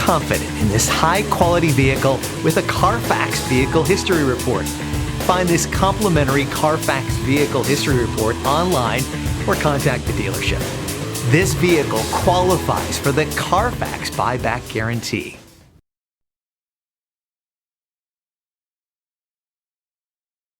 confident in this high-quality vehicle with a Carfax Vehicle History Report. Find this complimentary Carfax Vehicle History Report online or contact the dealership. This vehicle qualifies for the Carfax Buyback Guarantee.